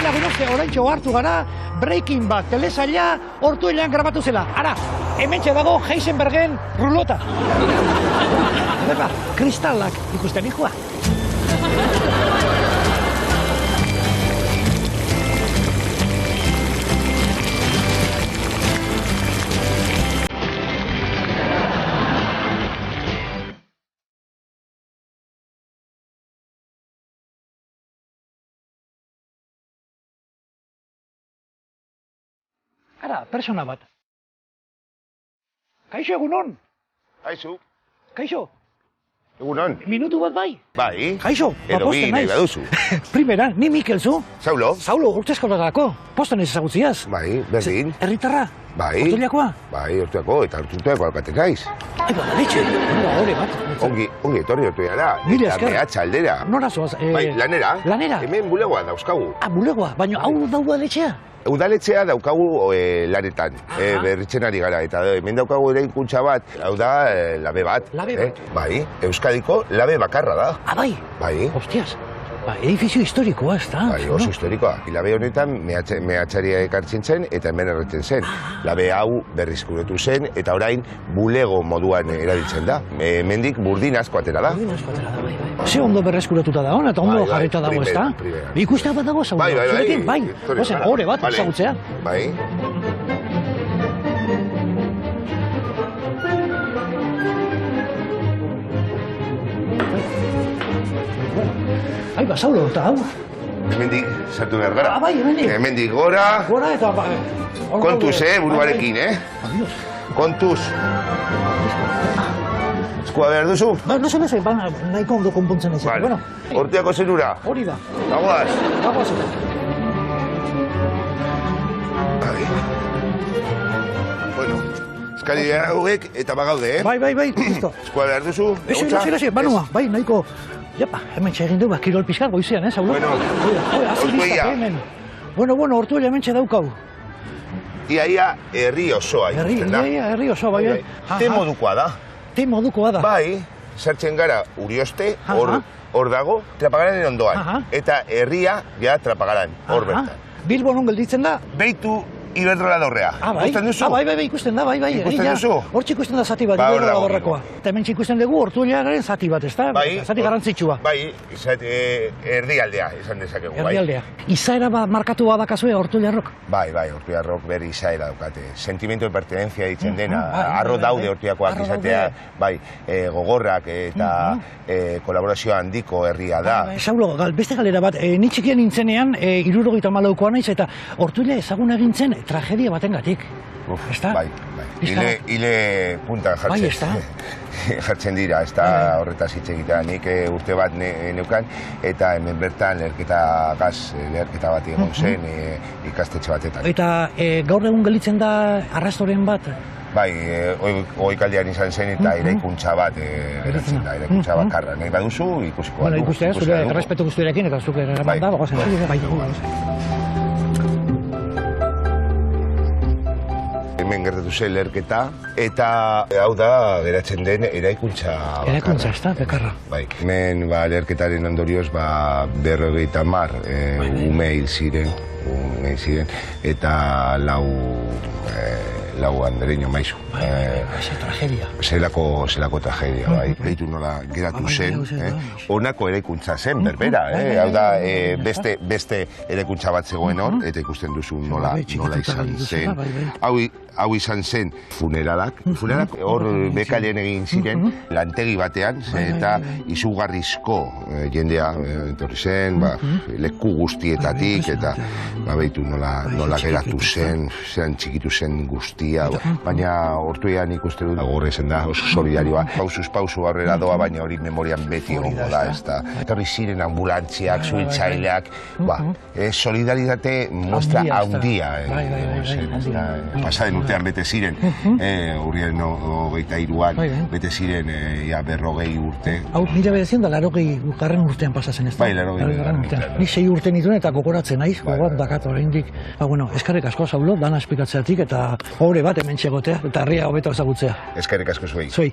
lagun uste, oraintxo hartu gara, Breaking Bad telesaila Ortuellan grabatu zela. Ara, hementxe dago Heisenbergen rulota. Berba, kristalak ikusten ikua. Ara, persona bat. Kaixo, egunon? Aizu, Kaixo, egunon. minutu bat bai? Bai. Kaixo, Edo bi nahi baduzu. Primera, ni Mikel zu? Saulo? Saulo, urtezko dagako. Posten ez ezagutziaz. Bai, berdin. Herritarra? Bai. Ortuellakoa? Bai, Ortuellako eta Ortuellako alkate naiz. Ai, letxe, hore bat. Ongi etorri Ortuellara. Mila esker. Eta mehatxa aldera. Nora zoaz? Bai, lanera. Lanera? Hemen bulegoa dauzkagu. Ah, bulegoa, baina hau daua letxea? Udaletxea daukagu lanetan, berritzen ari gara, eta hemen daukagu eraikuntza bat, hau da labe bat. Labe bat? Bai, Euskadiko labe bakarra da. Ah, bai? Bai. Hostias, edifizio historikoa, ez da? Bai, oso historikoa. Labe honetan mehatxaria ekartzen zen eta hemen erretzen zen. Labe hau berrizkuretu zen eta orain bulego moduan erabiltzen da. Hemendik burdin asko atera da. Burdin asko atera da, bai. Ze ondo berreskuratuta da hona eta ondo jarrita dago, ez da? Ikustea bat dago, Saulo? Bai. Bai, ozen, hore bat, ezagutzea. Bai. Ai, ba, Saulo, eta hau? Hemendik sartu behar gara. Ah, bai, hemendik. Hemendik gora. Gora eta... Kontuz, buruarekin, Adiós. Kontuz. Eskua behar duzu? Ba, no se, nahiko ondo konpontzen ez. Vale. Bueno, Ortuellako zenura. hori da. Aguas. Bagoaz. Bueno, eskali hauek eta bagaude, Bai, listo. Eskua behar duzu? Ese, banua, bai, nahiko... Japa, hemen txegin du, kirol pixkat goizean, Saulo? Bueno, Ortuella. Bueno, Ortuella hemen txedaukau. Ia herri osoa ikusten da. Herri osoa, bai. Te modukoa da. Te modukoa da. Bai, sartzen gara Urioste, hor dago, Trapagaranen ondoan. Eta herria, ja, Trapagaran, hor bertan. Bilbo non gelditzen da? Beitu Iberdrola dorrea. Ikusten duzu? Bai, ikusten da, bai. Ikusten duzu? Hortxe ikusten da zati bat, Iberdrola dorrekoa. Eta hemen ikusten dugu Ortuellaren zati bat, ez da? Zati garantzitsua. Bai, erdialdea, esan dezakegu, bai. Erdialdea. Izaera bat markatua dakazue Ortuellarrok? Bai, Ortuellarrok berri izaera daukate. Sentimiento de pertenencia ditzen dena. Arro daude Ortuellakoak izatea, bai, gogorrak eta kolaborazio handiko herria da. Saulo, beste galera bat, ni txikian nintzenean, 74koa naiz, eta Ortuella ezaguna egin zen tragedia batengatik. Bai. Hile puntan jartzen. Jartzen dira, ez da horretaz hitz egitea. Nik urte bat neukan, eta hemen bertan leherketa bat egon zen ikastetxe batetan. Eta gaur egun gelditzen da arrastoren bat? Bai, oikaldian izan zen eta eraikuntza bat geratzen da, eraikuntza bakarra. Nahi baduzu, ikusiko dugu. Ikustea, zure errespetu guztiarekin eta zuke eraman da, bagoazen. Hemen gertatu zen leherketa, eta hau da geratzen den eraikuntza bakarra. Eraikuntza, ez da, bekarra. Bai, hemen leherketaren ondorioz 50 ume hil ziren, eta lau andereño maizu. Tragedia. Zelako tragedia, bai. Beitu nola geratu zen, honako eraikuntza zen, berbera, hau da beste eraikuntza bat zegoen hor, eta ikusten duzu nola izan zen. Hau izan zen funeralak hor bekalien egin ziren lantegi batean, eta izugarrizko jendea etorri zen, leku guztietatik, eta beitu nola geratu zen, zean txikitu zen guztia, baina Ortuellan ikusten dut gorre zen da, oso solidarioa. Pausuz pausu aurrera doa, baina hori memorian beti egongo da, ez da. Etorri ziren ambulantziak, zuhiltzaileak, solidaritate mostra handia. Pasaden urtean bete ziren, urrien 23an, bete ziren 40 urte. Hau, 1980 urtean pasazen ez da? Bai, 80 urtean. Nik 6 urte nituen eta gogoratzen naiz, gogorat dakat oraindik. Eskerrik asko, Saulo, dana esplikatzeatik eta hore bat hemen txegotea, eta herria hobeto ezagutzea. Eskerrik asko zuei. Zuei.